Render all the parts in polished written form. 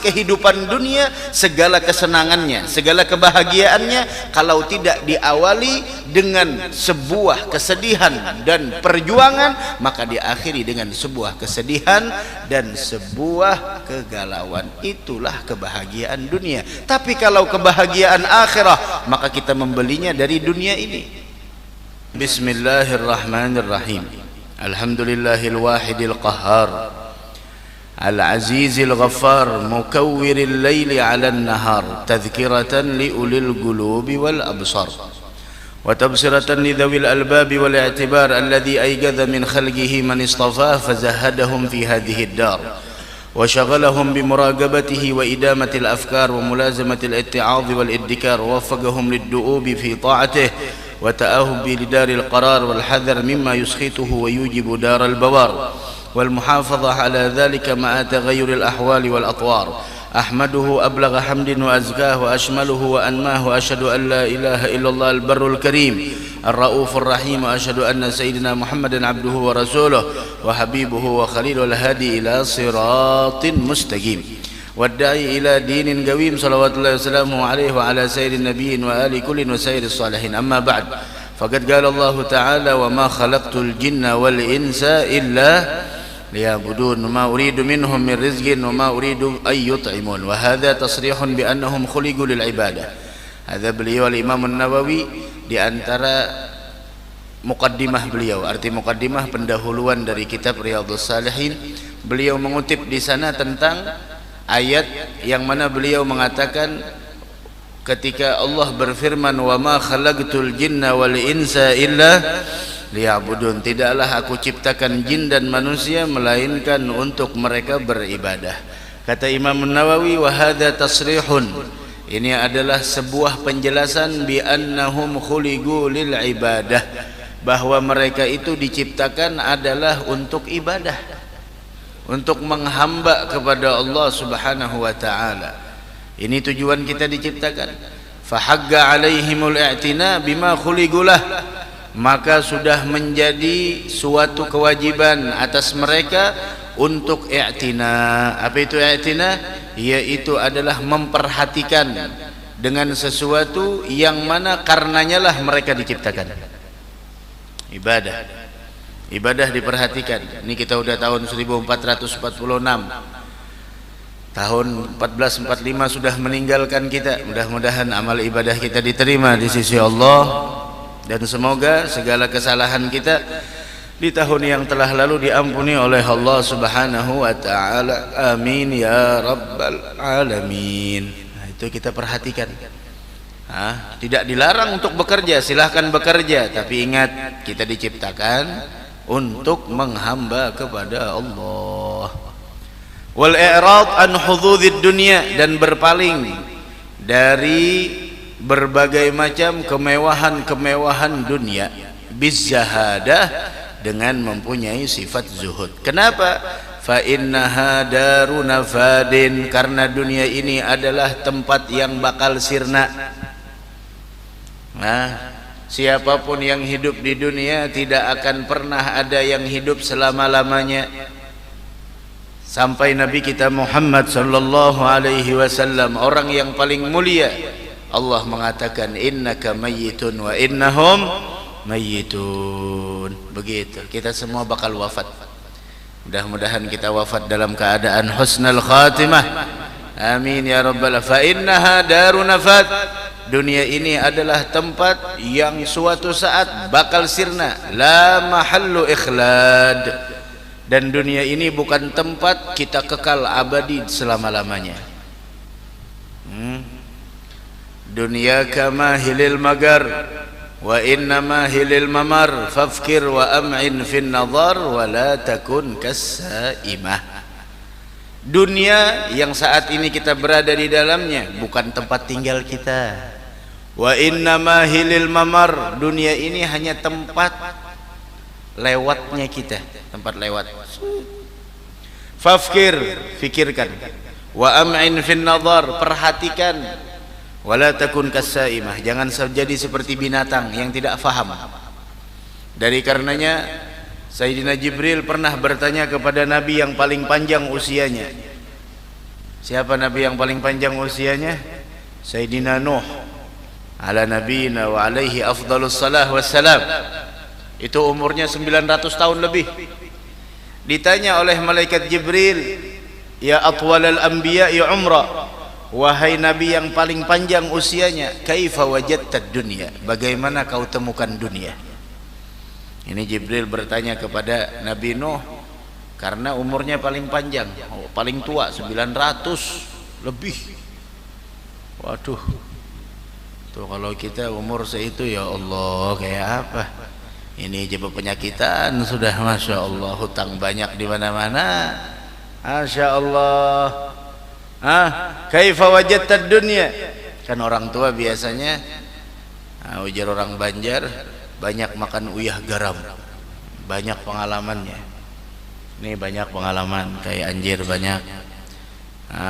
kehidupan dunia, segala kesenangannya, segala kebahagiaannya, kalau tidak diawali dengan sebuah kesedihan dan perjuangan, maka diakhiri dengan sebuah kesedihan dan sebuah kegalauan. Itulah kebahagiaan dunia. Tapi kalau kebahagiaan akhirah, maka kita membelinya dari dunia ini. Bismillahirrahmanirrahim. Alhamdulillahil wahidil qahhar, العزيز الغفار، مكور الليل على النهار، تذكرة لأولي القلوب والأبصار، وتبصرة لذوي الألباب والاعتبار، الذي أيقظ من خلقه من اصطفاه فزهدهم في هذه الدار، وشغلهم بمراقبته وإدامة الأفكار وملازمة الاتعاظ والادكار، ووفقهم للدؤوب في طاعته وتأهب لدار القرار والحذر مما يسخطه ويوجب دار البوار، والمحافظة على ذلك مع تغير الأحوال والأطوار. أحمده أبلغ حمد وأزكاه وأشمله وأنماه، وأشهد أن لا إله إلا الله البر الكريم الرؤوف الرحيم، وأشهد أن سيدنا محمدا عبده ورسوله وحبيبه وخليله الهادي إلى صراط مستقيم، والداعي إلى دين قويم، صلوات الله وسلامه عليه وعلى سير النبيين وآل كل وسائر الصالحين. أما بعد، فقد قال الله تعالى: وما خلقت الجن والإنس إلا ليعبدون ما أريد منهم من رزق وما أريد أن يطعمون. وهذا تصريح بأنهم خلقوا للعبادة. هذا beliau Imam Nawawi di antara muqaddimah beliau, arti muqaddimah pendahuluan dari kitab Riyadhus Shalihin. Beliau mengutip di sana tentang ayat yang mana beliau mengatakan ketika Allah berfirman, wa ma khalaqtul jinna wal insa illa liya'budun, tidaklah aku ciptakan jin dan manusia melainkan untuk mereka beribadah. Kata Imam Nawawi, wa hadza tasrihun, ini adalah sebuah penjelasan bi annahum khuliqu lil ibadah, bahwa mereka itu diciptakan adalah untuk ibadah, untuk menghamba kepada Allah Subhanahu wa taala. Ini tujuan kita diciptakan. Fahagga alaihimul i'tina bima khuliqulah, maka sudah menjadi suatu kewajiban atas mereka untuk i'tina. Apa itu i'tina? Yaitu adalah memperhatikan dengan sesuatu yang mana karenanya lah mereka diciptakan. Ibadah diperhatikan. Ini kita udah tahun 1446. Tahun 1445 sudah meninggalkan kita. Mudah-mudahan amal ibadah kita diterima di sisi Allah, dan semoga segala kesalahan kita di tahun yang telah lalu diampuni oleh Allah Subhanahu wa taala. Amin ya rabbal alamin. Nah, itu kita perhatikan. Tidak dilarang untuk bekerja, silahkan bekerja, tapi ingat kita diciptakan untuk menghamba kepada Allah. Wal i'rad an hududid dunya, dan berpaling dari berbagai macam kemewahan-kemewahan dunia, bizahadah, dengan mempunyai sifat zuhud. Kenapa? Fa innaha daru nafadin, karena dunia ini adalah tempat yang bakal sirna. Siapapun yang hidup di dunia tidak akan pernah ada yang hidup selama-lamanya. Sampai Nabi kita Muhammad sallallahu alaihi wasallam, orang yang paling mulia, Allah mengatakan innaka mayyitun wa innahum mayyitun. Begitu, kita semua bakal wafat. Mudah-mudahan kita wafat dalam keadaan husnul khatimah. Amin ya rabbal alamin. Fa innaha darun nafad, dunia ini adalah tempat yang suatu saat bakal sirna. La mahallu ikhlad, dan dunia ini bukan tempat kita kekal abadi selama-lamanya. Dunia kama hilil magar wa innama hilil mamar, fafkir wa am'in fin nazar wa la takun kasaimah. Dunia yang saat ini kita berada di dalamnya bukan tempat tinggal kita. Wa innama hilil mamar, dunia ini hanya tempat lewatnya kita, tempat lewat. Fafkir, fikirkan. Wa am'in fin nazar, perhatikan. Wala takun kasaimah, jangan jadi seperti binatang yang tidak faham. Dari karenanya Sayyidina Jibril pernah bertanya kepada Nabi yang paling panjang usianya, Siapa nabi yang paling panjang usianya? Sayyidina Nuh ala nabiyina wa alaihi afdalus salah wassalam. Itu umurnya 900 tahun lebih. Ditanya oleh malaikat Jibril, ya atwalal anbiya ya umra, wahai nabi yang paling panjang usianya, kaifa wajadtad dunya, bagaimana kau temukan dunia? Ini Jibril bertanya kepada Nabi Nuh karena umurnya paling panjang, paling tua, 900 lebih. Waduh, tuh kalau kita umur seitu, ya Allah, kayak apa? Ini coba penyakitan sudah, masya Allah, hutang banyak di mana-mana, masya Allah. Kaifa wajadtad dunya? Kan orang tua biasanya, ujar orang Banjar, banyak makan uyah garam, banyak pengalamannya. Ini banyak pengalaman, kayak anjir banyak,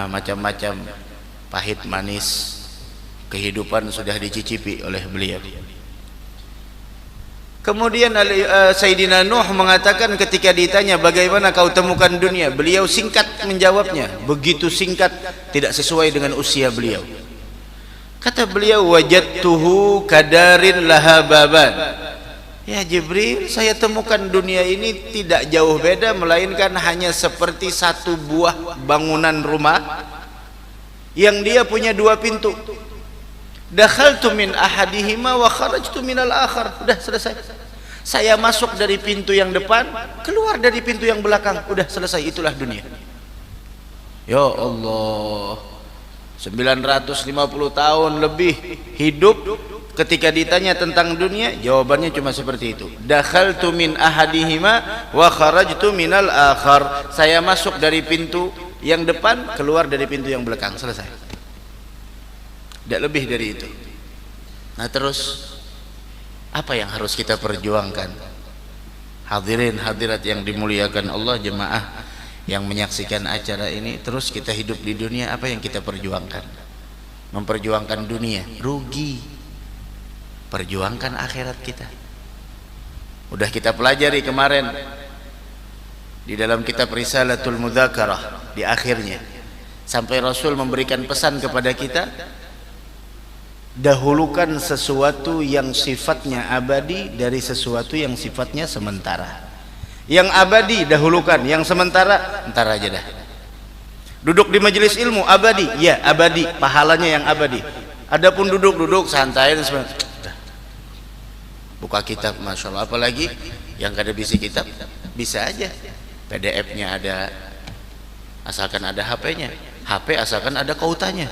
macam-macam pahit manis kehidupan sudah dicicipi oleh beliau. Kemudian Sayyidina Nuh mengatakan ketika ditanya bagaimana kau temukan dunia, beliau singkat menjawabnya, begitu singkat, tidak sesuai dengan usia beliau. Kata beliau, wajadtuhu kadarin laha baban. Ya Jibril, saya temukan dunia ini tidak jauh beda, melainkan hanya seperti satu buah bangunan rumah yang dia punya dua pintu. Dakhaltu min ahadihima wa kharajtu minal akhar. Udah selesai. Saya masuk dari pintu yang depan, keluar dari pintu yang belakang. Udah selesai, itulah dunia. Ya Allah, 950 tahun lebih hidup. Ketika ditanya tentang dunia, jawabannya cuma seperti itu. Dakhaltu min ahadihima wa kharajtu minal akhar. Saya masuk dari pintu yang depan, keluar dari pintu yang belakang. Selesai. Tidak lebih dari itu. Nah terus apa yang harus kita perjuangkan? Hadirin hadirat yang dimuliakan Allah, jemaah yang menyaksikan acara ini, terus kita hidup di dunia, apa yang kita perjuangkan? Memperjuangkan dunia, rugi. Perjuangkan akhirat kita. Udah kita pelajari kemarin di dalam kitab Risalatul Mudzakarah, di akhirnya sampai Rasul memberikan pesan kepada kita, dahulukan sesuatu yang sifatnya abadi dari sesuatu yang sifatnya sementara. Yang abadi dahulukan, yang sementara entar aja dah. Duduk di majelis ilmu abadi, ya abadi, pahalanya yang abadi. Adapun duduk-duduk santai dan sebagainya, buka kitab, masya Allah. Apalagi yang kada bisi kitab, bisa aja PDF-nya ada, asalkan ada HP-nya. HP asalkan ada kautannya.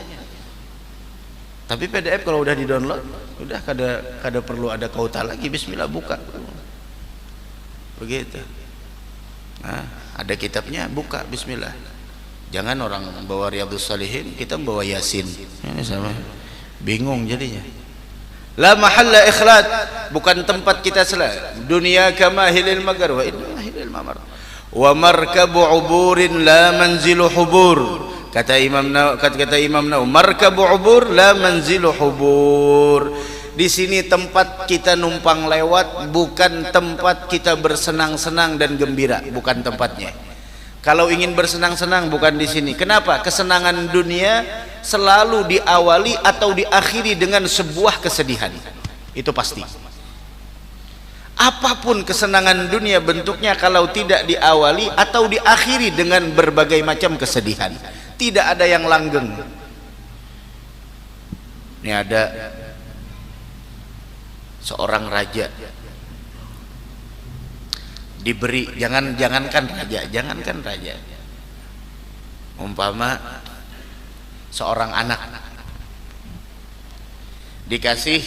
Tapi PDF kalau udah di download, udah kada perlu ada kauta lagi, bismillah buka. Begitu. Nah, ada kitabnya, buka, bismillah. Jangan orang bawa Riyadhus Shalihin, kita bawa Yasin. Ini sama. Bingung jadinya. La mahalla ikhlat, bukan tempat kita salah. Dunia kama hilil magar wa inna hilil mamar. Wa markabu uburin la manzilu hubur. Kata Imam Nawawi, markabu ubur la manzilu hubur. Di sini tempat kita numpang lewat, bukan tempat kita bersenang-senang dan gembira, bukan tempatnya. Kalau ingin bersenang-senang bukan di sini. Kenapa? Kesenangan dunia selalu diawali atau diakhiri dengan sebuah kesedihan. Itu pasti. Apapun kesenangan dunia bentuknya, kalau tidak diawali atau diakhiri dengan berbagai macam kesedihan, tidak ada yang langgeng. Ini ada seorang raja diberi, jangankan raja, umpama seorang anak dikasih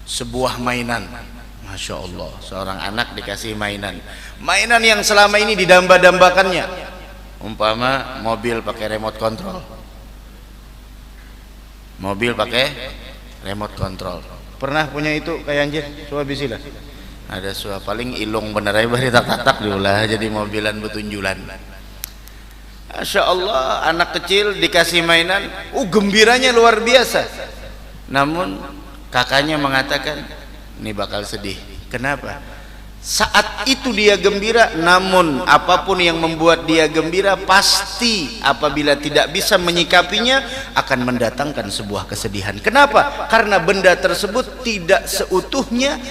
sebuah mainan, masya Allah, seorang anak dikasih mainan yang selama ini didamba-dambakannya, umpama mobil pakai remote control, pernah punya itu kayak anjir, coba bisilah. Ada suah paling ilung bener aja bari tak dulu lah, jadi mobilan betunjulan. Masya Allah, anak kecil dikasih mainan, gembiranya luar biasa. Namun kakaknya mengatakan, ini bakal sedih. Kenapa? saat itu dia gembira, namun apapun yang membuat dia gembira pasti apabila tidak bisa menyikapinya akan mendatangkan sebuah kesedihan. Kenapa? Karena benda tersebut tidak seutuhnya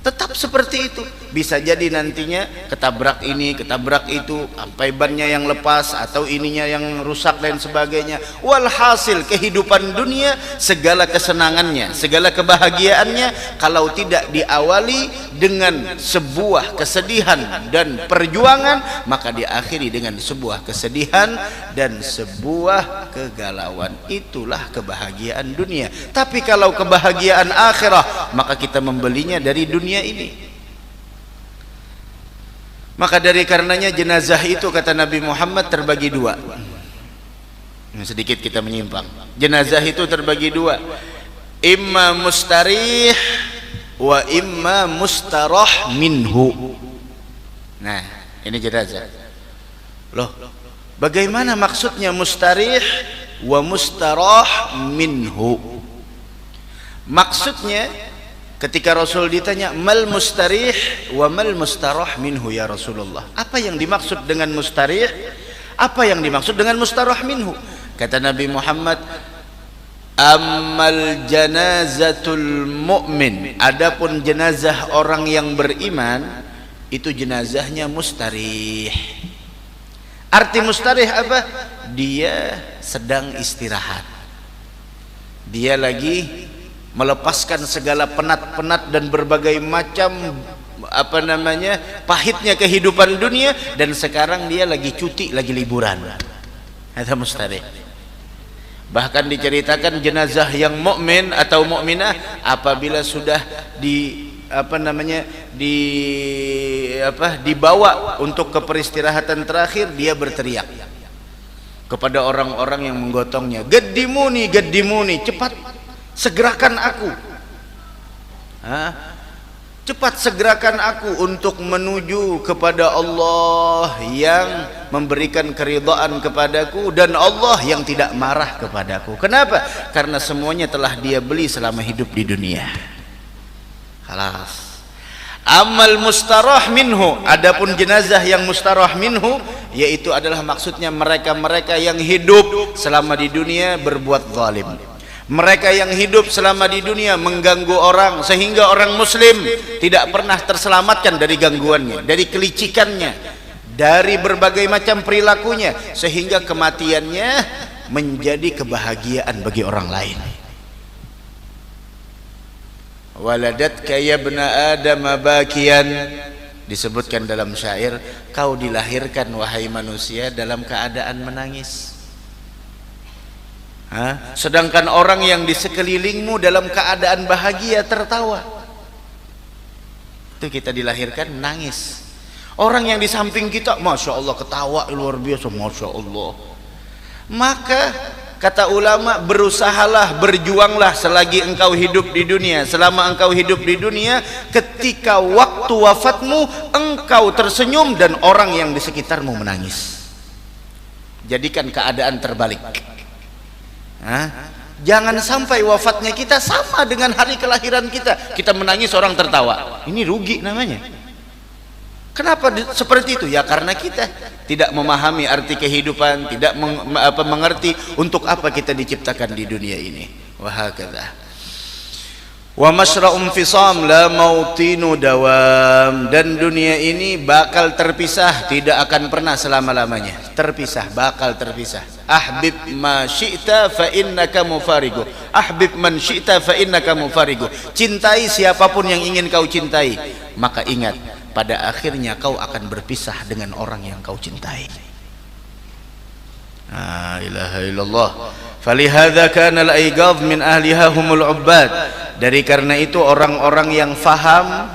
tetap seperti itu. Bisa jadi nantinya ketabrak ini, ketabrak itu, sampai bannya yang lepas atau ininya yang rusak dan sebagainya. Walhasil kehidupan dunia, segala kesenangannya, segala kebahagiaannya, kalau tidak diawali dengan sebuah kesedihan dan perjuangan, maka diakhiri dengan sebuah kesedihan dan sebuah kegalauan. Itulah kebahagiaan dunia. Tapi kalau kebahagiaan akhirah, maka kita membelinya dari dunia ini. Maka dari karenanya jenazah itu, kata Nabi Muhammad, terbagi dua. Sedikit kita menyimpang. Jenazah itu terbagi dua, imma mustarih wa imma mustarah minhu. Nah, ini jenazah. Loh, bagaimana maksudnya mustarih wa mustarah minhu? Maksudnya, ketika Rasul ditanya, mal mustarih wa mal mustarah minhu ya Rasulullah, apa yang dimaksud dengan mustarih, apa yang dimaksud dengan mustarah minhu? Kata Nabi Muhammad, ammal janazatul mu'min, adapun jenazah orang yang beriman, itu jenazahnya mustarih. Arti mustarih apa? Dia sedang istirahat, dia lagi melepaskan segala penat-penat dan berbagai macam pahitnya kehidupan dunia, dan sekarang dia lagi cuti, lagi liburan. Itu mustarih. Bahkan diceritakan jenazah yang mukmin atau mukminah apabila sudah dibawa untuk keperistirahatan terakhir, dia berteriak kepada orang-orang yang menggotongnya, gaddimuni, gaddimuni, cepat segerakan aku, cepat segerakan aku untuk menuju kepada Allah yang memberikan keridhaan kepadaku dan Allah yang tidak marah kepadaku. Kenapa? Karena semuanya telah dia beli selama hidup di dunia. Khalas. Amal mustarah minhu, adapun jenazah yang mustarah minhu, yaitu adalah maksudnya mereka-mereka yang hidup selama di dunia berbuat zalim. Mereka yang hidup selama di dunia mengganggu orang, sehingga orang muslim tidak pernah terselamatkan dari gangguannya, dari kelicikannya, dari berbagai macam perilakunya, sehingga kematiannya menjadi kebahagiaan bagi orang lain. Waladatka ya ibna Adam bakian, disebutkan dalam syair, kau dilahirkan wahai manusia dalam keadaan menangis. Sedangkan orang yang di sekelilingmu dalam keadaan bahagia tertawa. Itu kita dilahirkan menangis. Orang yang di samping kita, masya Allah, ketawa luar biasa, masya Allah. Maka kata ulama, berusahalah, berjuanglah selagi engkau hidup di dunia. Selama engkau hidup di dunia, ketika waktu wafatmu, engkau tersenyum dan orang yang di sekitarmu menangis. Jadikan keadaan terbalik. Jangan sampai wafatnya kita sama dengan hari kelahiran kita. Kita menangis, orang tertawa. Ini rugi namanya. Kenapa seperti itu? Ya karena kita tidak memahami arti kehidupan, tidak mengerti untuk apa kita diciptakan di dunia ini. Wahakadha. Wa masra'um fisam la mautinu dawam, dan dunia ini bakal terpisah, tidak akan pernah selama-lamanya. Terpisah, bakal terpisah. Ahbib ma syi'ta fa innaka mufarigu, ahbib man syi'ta fa innaka mufarigu. Cintai siapapun yang ingin kau cintai, maka ingat pada akhirnya kau akan berpisah dengan orang yang kau cintai. La ilaha illallah. Falihadza kana al-aighadh min ahliha humul ubbad. Dari karena itu orang-orang yang faham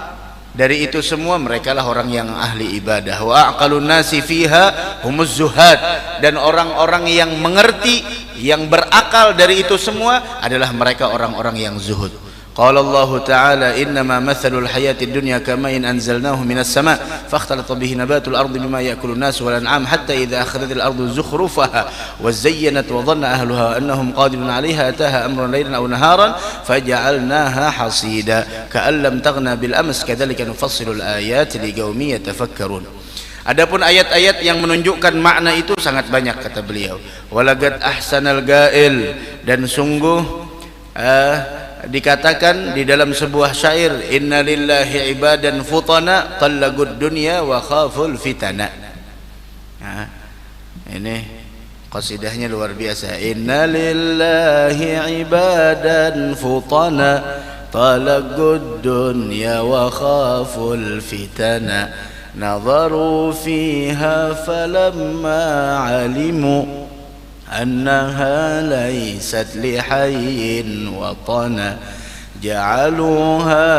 dari itu semua, mereka lah orang yang ahli ibadah. Wa aqalun nasi fiha humuz zuhad, dan orang-orang yang mengerti, yang berakal dari itu semua adalah mereka orang-orang yang zuhud. Qala Allah Ta'ala innama mathalul hayatid dunya kamain anzalnahu minas sama' fakhtalata bihi nabatul ardi bima ya'kulun nas wal an'am hatta idza akhadhatil ardu zukhrufaha wa zayyanat wa dhanna ahluha annahum qadirun 'alayha ataha amrun laylan aw naharan faj'alnaha hasida ka'an lam taghna bil ams kadzalika nufassilul ayati liqaumin yatafakkarun. Adapun ayat-ayat yang menunjukkan makna itu sangat banyak kata beliau. Walaqad ahsanal ga'il, dan sungguh dikatakan di dalam sebuah syair, inna lillahi ibadan futana tallaqud dunya wa khaful fitana. Nah, ini qasidahnya luar biasa. Inna lillahi ibadan futana tallaqud dunya wa khaful fitana nadharu fiha falamma alimu أنها ليست لحي وطنا جعلوها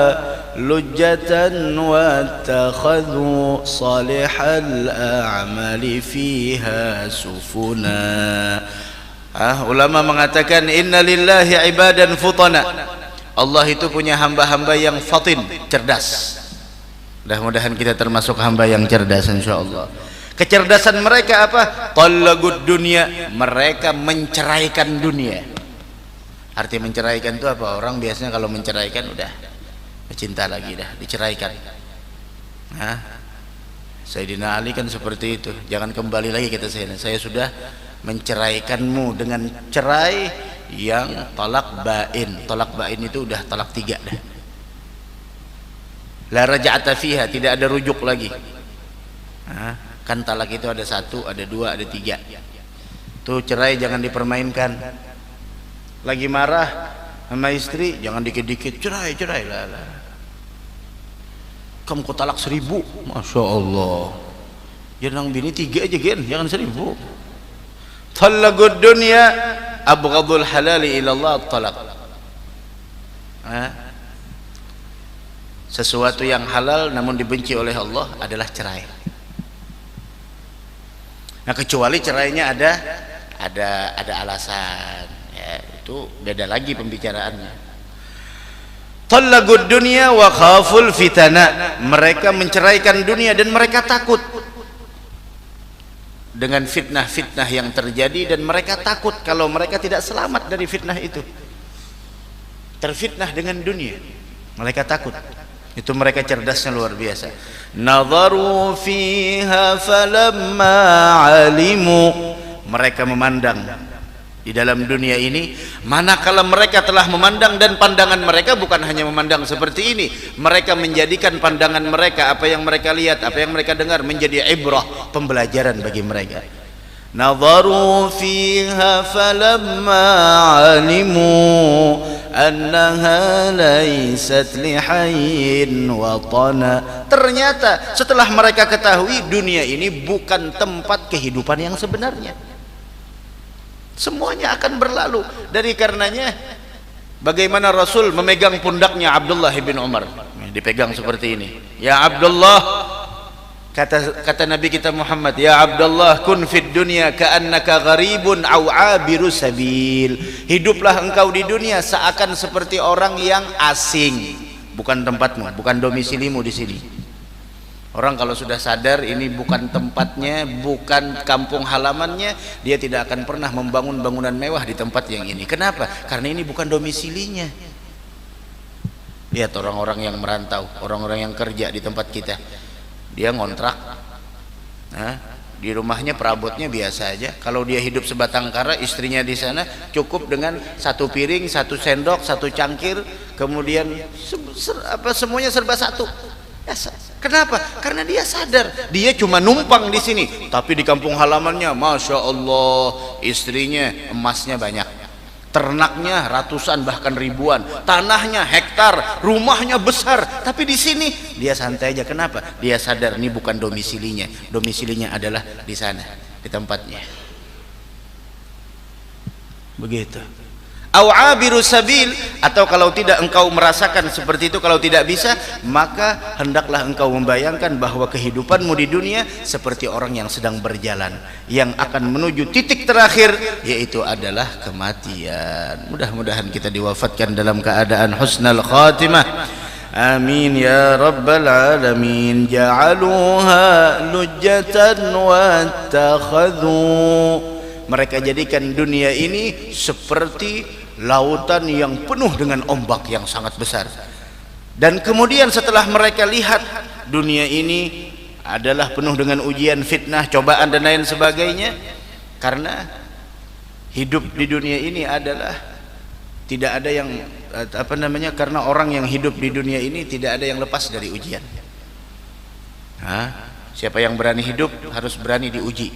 لجة واتخذوا صالح الأعمال فيها سفنا. Ulama mengatakan inna lillahi ibadan futana, Allah itu punya hamba-hamba yang fatin, cerdas. Mudah-mudahan kita termasuk hamba yang cerdas insyaallah. Kecerdasan mereka apa? Talaqud dunya, mereka menceraikan dunia. Arti menceraikan itu apa? Orang biasanya kalau menceraikan udah cinta lagi dah, diceraikan. Sayyidina Ali kan seperti itu. Jangan kembali lagi kata saya sudah menceraikanmu dengan cerai yang talak bain. Talak bain itu udah talak 3 dah. La raja'ata fiha, tidak ada rujuk lagi. Kan talak itu ada 1, ada 2, ada 3. Tuh cerai jangan dipermainkan. Lagi marah sama istri jangan dikit-dikit cerai lah. Kamu kok talak 1000? Masya Allah. Jangan bini 3 aja gen, jangan 1000. Talaqud dunya abghadul halali ila Allah talak. Sesuatu yang halal namun dibenci oleh Allah adalah cerai. Nah, kecuali cerainya ada alasan, ya, itu beda lagi pembicaraannya. Talaqud dunya wa khaful fitana, mereka menceraikan dunia dan mereka takut dengan fitnah-fitnah yang terjadi, dan mereka takut kalau mereka tidak selamat dari fitnah itu. Terfitnah dengan dunia, mereka takut. Itu mereka cerdasnya luar biasa. Nadharu fiha falamma alimu, mereka memandang di dalam dunia ini, manakala mereka telah memandang, dan pandangan mereka bukan hanya memandang seperti ini, mereka menjadikan pandangan mereka, apa yang mereka lihat, apa yang mereka dengar menjadi ibrah, pembelajaran bagi mereka. Nadharu fiha falamma alimu annaha laysat lihayyin watana, ternyata setelah mereka ketahui dunia ini bukan tempat kehidupan yang sebenarnya, semuanya akan berlalu. Dari karenanya bagaimana Rasul memegang pundaknya Abdullah bin Umar, dipegang seperti ini, ya Abdullah, kata Nabi kita Muhammad, ya Abdullah, kun fid dunya ka'annaka gharibun aw abiru sabil, hiduplah engkau di dunia seakan seperti orang yang asing, bukan tempatmu, bukan domisilimu di sini. Orang kalau sudah sadar ini bukan tempatnya, bukan kampung halamannya, dia tidak akan pernah membangun bangunan mewah di tempat yang ini. Kenapa? Karena ini bukan domisilinya. Lihat orang-orang yang merantau, orang-orang yang kerja di tempat kita, dia ngontrak, di rumahnya perabotnya biasa aja. Kalau dia hidup sebatang kara, istrinya di sana cukup dengan 1 piring, 1 sendok, 1 cangkir, kemudian semuanya serba 1. Kenapa? Karena dia sadar dia cuma numpang di sini, tapi di kampung halamannya, masya Allah, istrinya emasnya banyak, ternaknya ratusan bahkan ribuan, tanahnya hektar, rumahnya besar, tapi di sini dia santai aja. Kenapa? Dia sadar ini bukan domisilinya, domisilinya adalah di sana, di tempatnya. Begitu. Au abiru sabil, atau kalau tidak engkau merasakan seperti itu, kalau tidak bisa, maka hendaklah engkau membayangkan bahwa kehidupanmu di dunia seperti orang yang sedang berjalan, yang akan menuju titik terakhir, yaitu adalah kematian. Mudah-mudahan kita diwafatkan dalam keadaan husnul khatimah. Amin ya rabbal alamin. Ja'aluha lujjatan wattakhadhu, mereka jadikan dunia ini seperti lautan yang penuh dengan ombak yang sangat besar. Dan kemudian setelah mereka lihat dunia ini adalah penuh dengan ujian, fitnah, cobaan dan lain sebagainya, karena hidup di dunia ini adalah tidak ada yang karena orang yang hidup di dunia ini tidak ada yang lepas dari ujian. Siapa yang berani hidup harus berani diuji.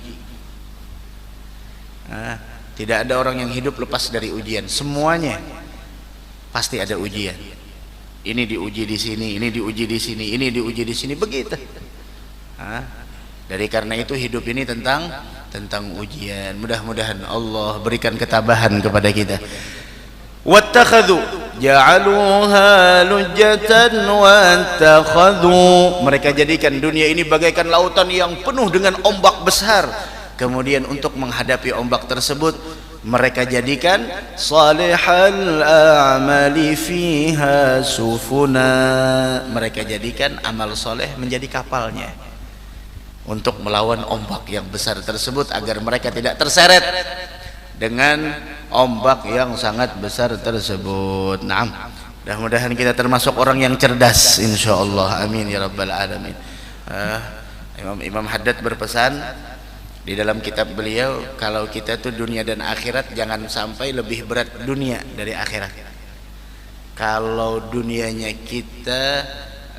Tidak ada orang yang hidup lepas dari ujian. Semuanya pasti ada ujian. Ini diuji di sini, ini diuji di sini, ini diuji di sini, begitu. Dari karena itu hidup ini tentang ujian. Mudah-mudahan Allah berikan ketabahan kepada kita. Wattakhadhu, ja'aluha lujjatan wattakhadhu, mereka jadikan dunia ini bagaikan lautan yang penuh dengan ombak besar. Kemudian untuk menghadapi ombak tersebut, mereka jadikan salihal a'mali fiha sufuna, mereka jadikan amal soleh menjadi kapalnya untuk melawan ombak yang besar tersebut, agar mereka tidak terseret dengan ombak yang sangat besar tersebut. Naam, mudah-mudahan kita termasuk orang yang cerdas insyaallah. Amin ya rabbal alamin. Imam Haddad berpesan di dalam kitab beliau, kalau kita tuh dunia dan akhirat jangan sampai lebih berat dunia dari akhirat. Kalau dunianya kita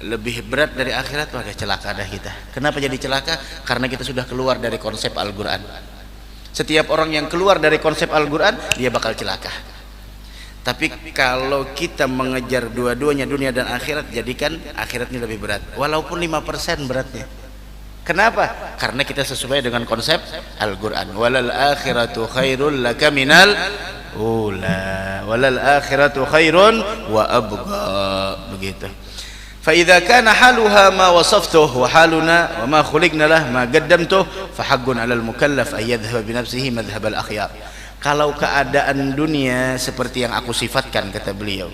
lebih berat dari akhirat, maka celaka dah kita. Kenapa jadi celaka? Karena kita sudah keluar dari konsep Al-Quran. Setiap orang yang keluar dari konsep Al-Quran, dia bakal celaka. Tapi kalau kita mengejar dua-duanya, dunia dan akhirat, jadikan akhiratnya lebih berat, walaupun 5% beratnya. Kenapa? Karena kita sesuai dengan konsep Al-Quran. Walal akhiratu khairul laka minal ula, walal akhiratu khairun wa abqa, begitu. Fa idza kana haluha ma wasaftuh wa haluna wa ma khuliqna lah ma qaddamtuh fa haqqun 'alal mukallaf ay yadhhab bi nafsihi madhhab al akhyar. Kalau keadaan dunia seperti yang aku sifatkan, kata beliau,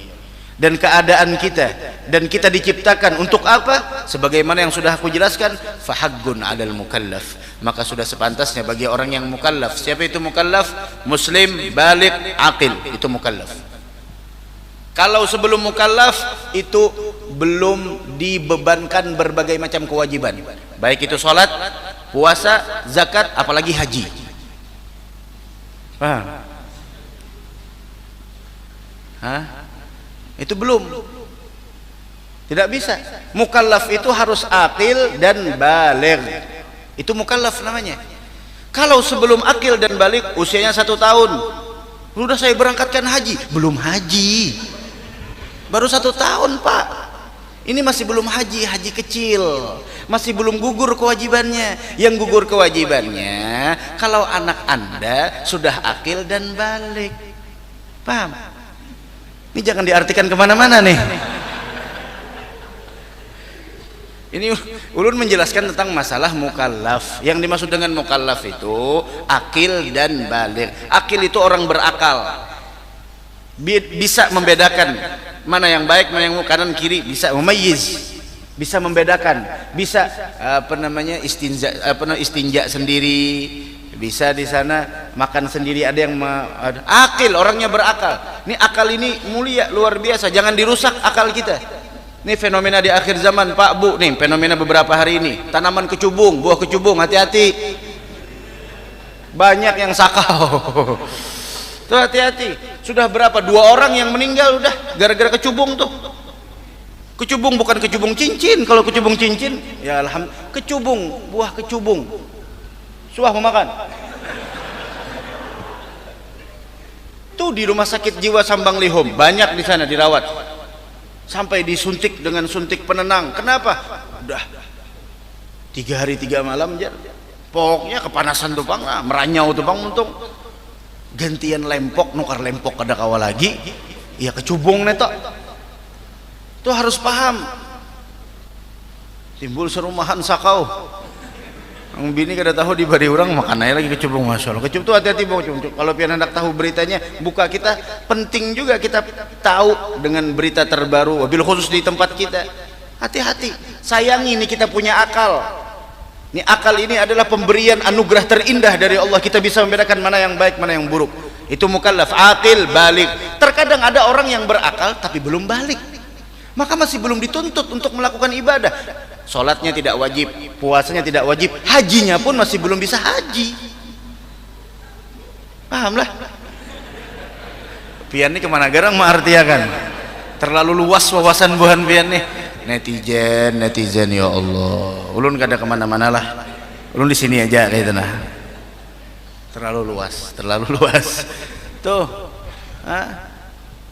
dan keadaan kita, dan kita diciptakan untuk apa? Sebagaimana yang sudah aku jelaskan, fahaggun 'alal mukallaf, maka sudah sepantasnya bagi orang yang mukallaf. Siapa itu mukallaf? Muslim, baligh, aqil, itu mukallaf. Kalau sebelum mukallaf itu belum dibebankan berbagai macam kewajiban, baik itu salat, puasa, zakat, apalagi haji. Paham? Itu belum, tidak bisa. Mukallaf itu harus aqil dan baligh, itu mukallaf namanya. Kalau sebelum aqil dan baligh, usianya 1 tahun, sudah saya berangkatkan haji, belum haji, baru 1 tahun pak, ini masih belum haji, haji kecil, masih belum gugur kewajibannya. Yang gugur kewajibannya kalau anak anda sudah aqil dan baligh. Paham? Ini jangan diartikan kemana-mana nih. Ini ulun menjelaskan tentang masalah mukallaf. Yang dimaksud dengan mukallaf itu akil dan baligh. Akil itu orang berakal, bisa membedakan mana yang baik, mana yang kanan kiri, bisa memayyiz, bisa membedakan, bisa istinja sendiri, bisa di sana makan sendiri, ada yang akil, orangnya berakal. Ini akal ini mulia, luar biasa, jangan dirusak akal kita. Ini fenomena di akhir zaman Pak Bu, nih fenomena beberapa hari ini, tanaman kecubung, buah kecubung, hati-hati, banyak yang sakau. Tuh hati-hati. Sudah berapa? 2 orang yang meninggal udah gara-gara kecubung tuh. Kecubung bukan kecubung cincin. Kalau kecubung cincin, ya alhamdulillah. Kecubung, buah kecubung. Suah mau makan. Tuh di rumah sakit jiwa Sambang Lihom, banyak di sana dirawat. Sampai disuntik dengan suntik penenang. Kenapa? Udah 3 hari 3 malam aja. Pokoknya kepanasan tuh bang, meranyau tuh bang, untung gantian lempok nukar lempok kada kawa lagi ya kecubung netok tuh harus paham. Timbul serumahan sakau ang bini kada tahu di bari orang makan aja lagi kecubung. Masya Allah, kecub tuh hati-hati bang. Kalau pian hendak tahu beritanya buka kita, penting juga kita tahu dengan berita terbaru wabil khusus di tempat kita. Hati-hati, sayangi ini kita punya akal. Ini akal ini adalah pemberian anugerah terindah dari Allah. Kita bisa membedakan mana yang baik, mana yang buruk. Itu mukallaf, aqil, balik. Terkadang ada orang yang berakal tapi belum balik, maka masih belum dituntut untuk melakukan ibadah. Sholatnya tidak wajib, puasanya tidak wajib, hajinya pun masih belum bisa haji. Pahamlah. Pian ini kemana garang artinya kan? Terlalu luas wawasan buhan pian nih. Netizen ya Allah. Ulun kada kemana-mana lah. Ulun di sini aja kayak nah. Terlalu luas. Tuh.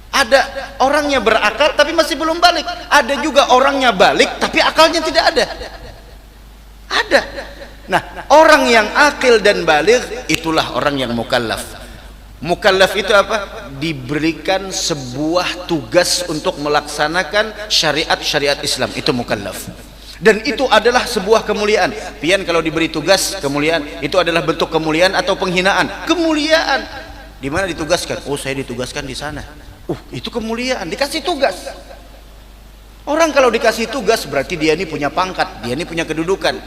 Ada orangnya berakal tapi masih belum balik. Ada juga orangnya balik tapi akalnya tidak ada. Ada. Nah, orang yang akil dan balik itulah orang yang mukallaf. Mukallaf itu apa? Diberikan sebuah tugas untuk melaksanakan syariat Islam. Itu mukallaf. Dan itu adalah sebuah kemuliaan. Pian kalau diberi tugas kemuliaan, itu adalah bentuk kemuliaan atau penghinaan? Kemuliaan. Di mana ditugaskan? Oh, saya ditugaskan di sana. Itu kemuliaan, dikasih tugas. Orang kalau dikasih tugas berarti dia ini punya pangkat, dia ini punya kedudukan.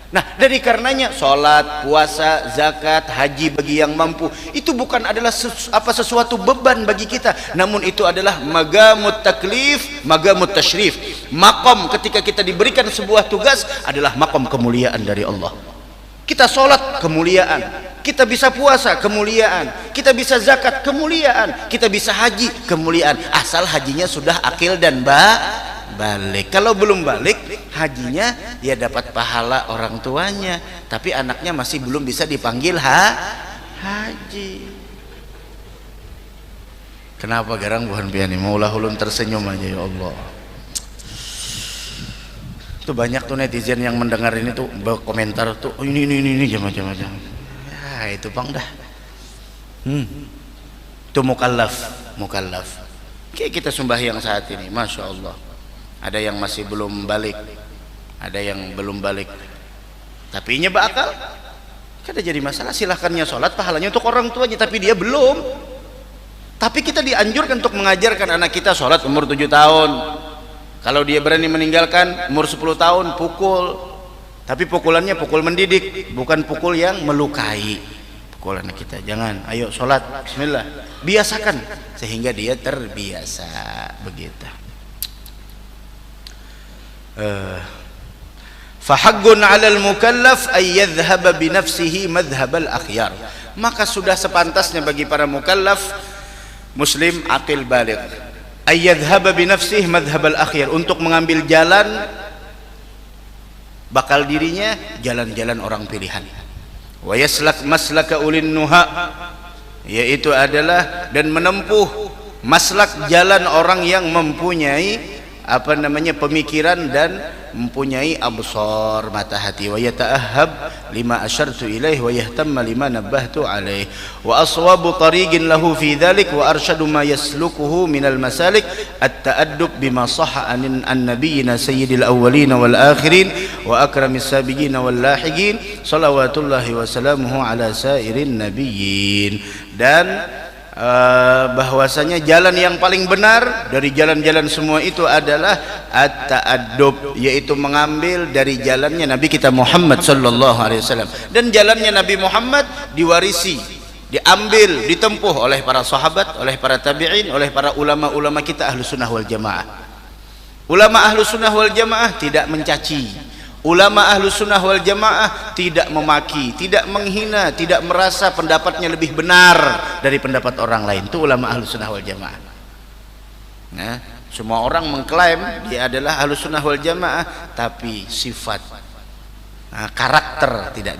Nah, dari karenanya sholat, puasa, zakat, haji bagi yang mampu itu bukan adalah sesuatu beban bagi kita, namun itu adalah magamut taklif, magamut tashrif. Makom ketika kita diberikan sebuah tugas adalah makom kemuliaan dari Allah. Kita sholat, kemuliaan. Kita bisa puasa, kemuliaan. Kita bisa zakat, kemuliaan. Kita bisa haji, kemuliaan. Asal hajinya sudah akil dan balik. Kalau belum balik, hajinya dia dapat pahala orang tuanya, tapi anaknya masih belum bisa dipanggil haji. Kenapa garang buhan piani? Maulah ulun tersenyum aja ya Allah. Itu banyak tuh netizen yang mendengar ini tuh berkomentar tuh, oh, ini macam-macam. Ya itu bang dah. Itu mukallaf. Kayak kita sembahyang saat ini, masya Allah. Ada yang masih belum balik, ada yang belum balik. Tapi nya berakal, kada jadi masalah. Silahkannya sholat, pahalanya untuk orang tuanya, tapi dia belum. Tapi kita dianjurkan untuk mengajarkan anak kita sholat umur 7 tahun. Kalau dia berani meninggalkan umur 10 tahun, pukul. Tapi pukulannya pukul mendidik, bukan pukul yang melukai. Pukul anak kita, jangan. Ayo sholat, bismillah. Biasakan sehingga dia terbiasa begitu. Fahaggun 'alal mukallaf ay yadhhab bi nafsihi madhhabal akhyar. Maka sudah sepantasnya bagi para mukallaf muslim aqil baligh ay yadhhab bi nafsihi madhhabal akhyar, untuk mengambil jalan bakal dirinya jalan-jalan orang pilihan. Wa yaslak maslaka ulin nuha, yaitu adalah dan menempuh maslak jalan orang yang mempunyai pemikiran dan mempunyai absar, mata hati. Wa yata'ahhab lima asyartu ilaih wa yahtamma lima nabbahtu alaih wa aswabu tariqin lahu fi dhalik wa arsyadu ma yaslukuhu minal masalik at-ta'addub bima sahha an nabiyyina sayyidil awwalin wal akhirin wa akramis sabiqin wal lahiqin salawatullahi wa salamuhu ala sairin nabiyyin. Dan bahwasanya jalan yang paling benar dari jalan-jalan semua itu adalah at-ta'addub, yaitu mengambil dari jalannya Nabi kita Muhammad sallallahu alaihi wasallam. Dan jalannya Nabi Muhammad diwarisi, diambil, ditempuh oleh para sahabat, oleh para tabi'in, oleh para ulama-ulama kita ahlu sunnah wal jamaah. Ulama ahlu sunnah wal jamaah tidak mencaci. Ulama ahlu sunnah wal jamaah tidak memaki, tidak menghina, tidak merasa pendapatnya lebih benar dari pendapat orang lain. Itu ulama ahlu sunnah wal jamaah. Nah, semua orang mengklaim dia adalah ahlu sunnah wal jamaah, tapi sifat, karakter tidak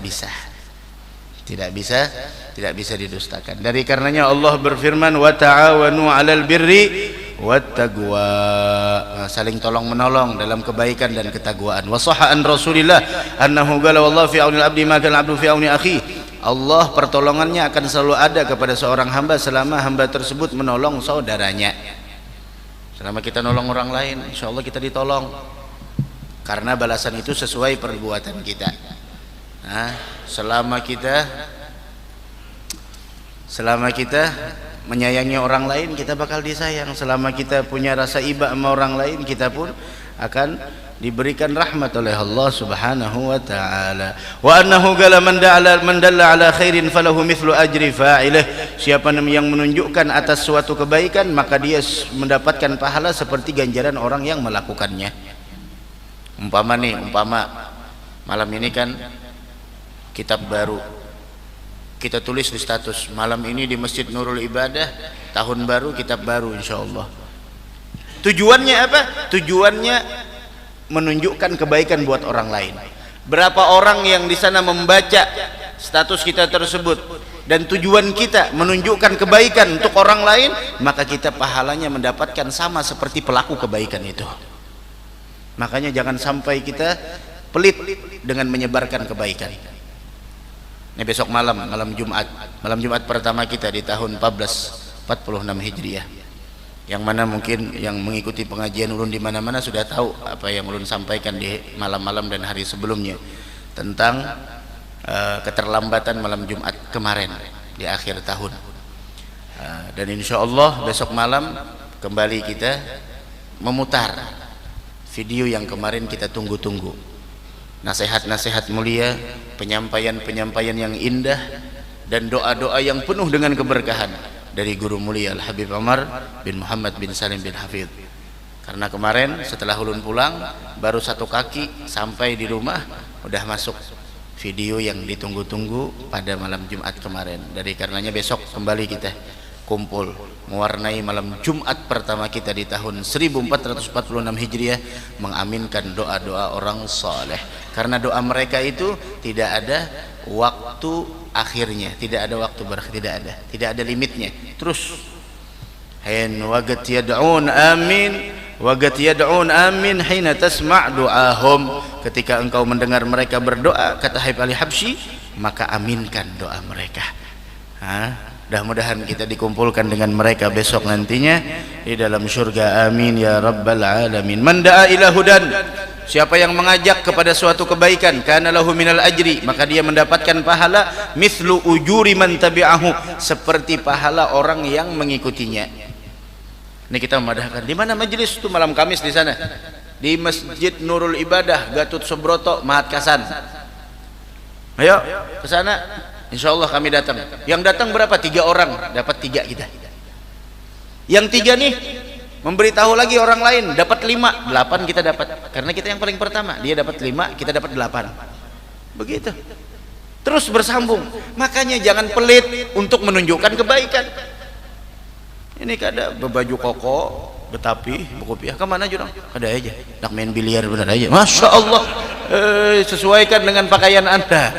bisa didustakan. Dari karenanya Allah berfirman, wa ta'awanu 'alal birri wat taqwa, saling tolong menolong dalam kebaikan dan ketakwaan. Wa sahha an Rasulillah annahu qala wallahu fi auni al-abdi ma kana al-abdu fi auni akhi. Allah pertolongannya akan selalu ada kepada seorang hamba selama hamba tersebut menolong saudaranya. Selama kita nolong orang lain, insya Allah kita ditolong, karena balasan itu sesuai perbuatan kita. Nah, selama kita menyayangi orang lain, kita bakal disayang. Selama kita punya rasa iba sama orang lain, kita pun akan diberikan rahmat oleh Allah Subhanahu wa taala. Wa annahu qala man dalla ala khairin falahu mithlu ajri fa'ilih. Siapa yang menunjukkan atas suatu kebaikan, maka dia mendapatkan pahala seperti ganjaran orang yang melakukannya. Umpama malam ini kan kitab baru kita tulis di status, malam ini di Masjid Nurul Ibadah, tahun baru, kitab baru insyaallah. Tujuannya apa? Tujuannya menunjukkan kebaikan buat orang lain. Berapa orang yang di sana membaca status kita tersebut dan tujuan kita menunjukkan kebaikan untuk orang lain, maka kita pahalanya mendapatkan sama seperti pelaku kebaikan itu. Makanya jangan sampai kita pelit dengan menyebarkan kebaikan. Ini besok malam Jumat pertama kita di tahun 1446 Hijriah. Yang mana mungkin yang mengikuti pengajian ulun di mana-mana sudah tahu apa yang ulun sampaikan di malam-malam dan hari sebelumnya tentang keterlambatan malam Jumat kemarin di akhir tahun. Dan insya Allah besok malam kembali kita memutar video yang kemarin kita tunggu-tunggu, nasihat-nasihat mulia, penyampaian-penyampaian yang indah, dan doa-doa yang penuh dengan keberkahan dari guru mulia Al-Habib Umar bin Muhammad bin Salim bin Hafidh. Karena kemarin setelah ulun pulang baru satu kaki sampai di rumah udah masuk video yang ditunggu-tunggu pada malam Jumat kemarin. Dari karenanya besok kembali kita kumpul mewarnai malam Jumat pertama kita di tahun 1446 Hijriah, mengaminkan doa-doa orang saleh. Karena doa mereka itu tidak ada waktu akhirnya, tidak ada waktu berakhir, tidak ada limitnya. Terus hin waqt yad'un amin waqt yad'un amin hina tasma' du'ahum. Ketika engkau mendengar mereka berdoa, kata Habib Ali Habsyi, maka aminkan doa mereka. Mudah-mudahan kita dikumpulkan dengan mereka besok nantinya di dalam surga, amin ya rabbal alamin. Man da'a ila hudan, siapa yang mengajak kepada suatu kebaikan, kana lahu minal ajri, maka dia mendapatkan pahala mithlu ujuri man tabi'ahu, seperti pahala orang yang mengikutinya. Ini kita memadahkan. Di mana majelis itu malam Kamis di sana? Di Masjid Nurul Ibadah, Gatot Subroto, Mahat Kasan. Ayo ke sana. Insyaallah kami datang. Yang datang berapa? 3 orang, dapat 3 kita. Yang 3 nih memberitahu lagi orang lain, dapat 5, 8 kita dapat. Karena kita yang paling pertama, dia dapat 5, kita dapat 8. Begitu. Terus bersambung. Makanya jangan pelit untuk menunjukkan kebaikan. Ini kada bebaju koko, betapi, buku kemana jurang? Kada aja. Nak main biliar benar aja. Masya Allah. Sesuaikan dengan pakaian Anda.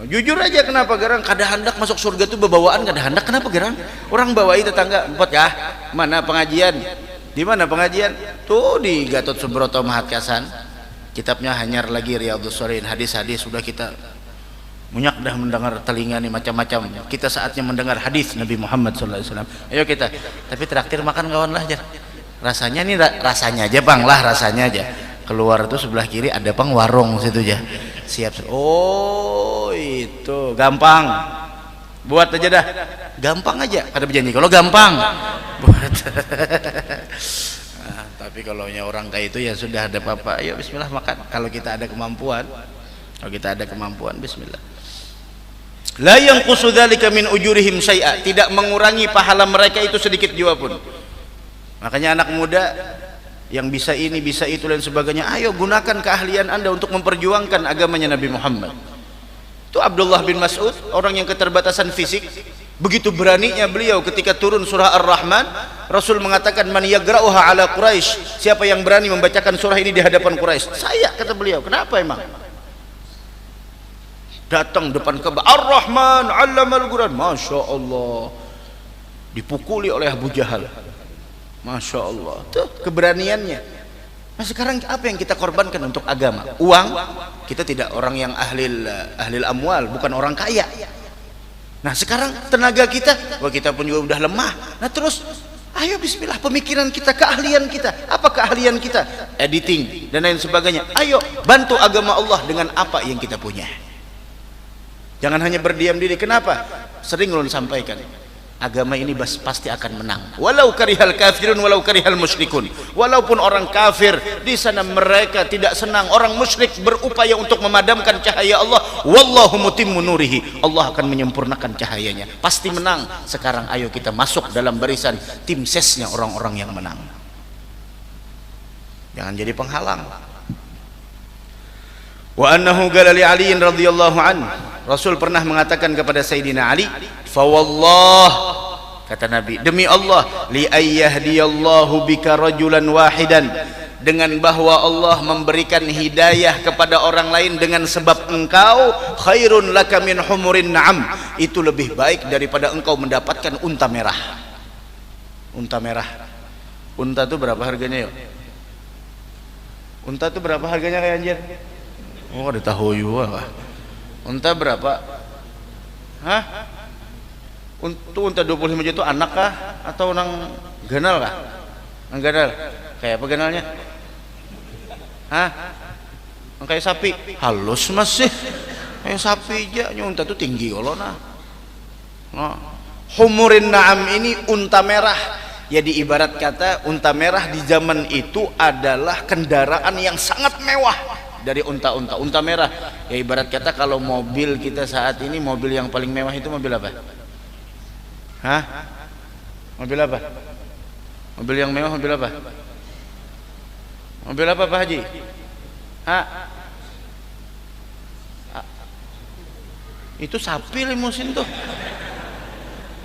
Jujur aja, kenapa gerang? Kada hendak masuk surga itu bebawaan, kada hendak. Kenapa gerang? Orang bawai tetangga empat kah? Mana pengajian? Di mana pengajian? Tuh di Gatot Subroto Mahat Kasan. Kitabnya hanyar lagi Riyadhus Shalihin, hadis-hadis sudah kita munyak dah mendengar telinga nih macam-macam. Kita saatnya mendengar hadis Nabi Muhammad SAW. Ayo kita. Tapi traktir makan kawan lah aja. Rasanya nih rasanya aja bang lah, rasanya aja. Keluar tuh sebelah kiri ada pang warung situ aja. Siap. Oh itu gampang. Buat aja dah. Gampang aja. Kada berjanji kalau gampang. Buat. Tapi kalau orang kayak itu ya sudah ada apa-apa. Ayo bismillah makan. Kalau kita ada kemampuan. Bismillah. La yanqusu dzalika min ujurihim syai'a, tidak mengurangi pahala mereka itu sedikit jua pun. Makanya anak muda yang bisa ini, bisa itu dan sebagainya, ayo gunakan keahlian Anda untuk memperjuangkan agamanya Nabi Muhammad. Itu Abdullah bin Mas'ud, orang yang keterbatasan fisik, begitu beraninya beliau ketika turun surah Ar-Rahman, Rasul mengatakan man yagra'uha ala Quraisy, siapa yang berani membacakan surah ini di hadapan Quraisy? Saya, kata beliau. Kenapa emang? Datang depan Ka'bah, Ar-Rahman 'allamal Qur'an, Masya Allah, dipukuli oleh Abu Jahal. Masya Allah, tuh keberaniannya. Nah sekarang apa yang kita korbankan untuk agama? Uang. Kita tidak orang yang ahlil amwal, bukan orang kaya. Nah sekarang tenaga kita, wah kita pun juga udah lemah. Nah terus ayo bismillah, pemikiran kita, keahlian kita. Apa keahlian kita? Editing dan lain sebagainya. Ayo bantu agama Allah dengan apa yang kita punya. Jangan hanya berdiam diri. Kenapa? Sering ulun sampaikan, agama ini pasti akan menang. Walau karihal kafirun, walau karihal musyrikun. Walaupun orang kafir di sana mereka tidak senang, orang musyrik berupaya untuk memadamkan cahaya Allah. Wallahu mutimmu nurihi. Allah akan menyempurnakan cahayanya. Pasti menang. Sekarang ayo kita masuk dalam barisan tim sesnya orang-orang yang menang. Jangan jadi penghalang. Wa annahu qala li Ali radhiyallahu anhu. Rasul pernah mengatakan kepada Sayyidina Ali, fa wallah, kata Nabi, demi Allah, li ayyahdiyallahu bika rajulan wahidan, dengan bahwa Allah memberikan hidayah kepada orang lain dengan sebab engkau, khairun laka min humurin na'am, itu lebih baik daripada engkau mendapatkan unta merah. Unta merah. Unta itu berapa harganya yuk? Unta itu berapa harganya kayak anjir? Oh, ada tahu juga. Unta berapa? Hah? Unta 25 juta itu anak kah? Atau nang ganal kah? Nang ganal? Kayak apa ganalnya? Hah? Kayak sapi? Halus masih. Kayak sapi aja. Unta itu tinggi kalau nah. Humurin na'am ini unta merah. Jadi ibarat kata unta merah di zaman itu adalah kendaraan yang sangat mewah. Dari unta-unta, unta merah ya ibarat kata kalau mobil kita saat ini, mobil yang paling mewah itu mobil apa? Hah? Mobil apa? Mobil yang mewah mobil apa? Mobil apa Pak Haji? Hah? Itu sapi limusin tuh.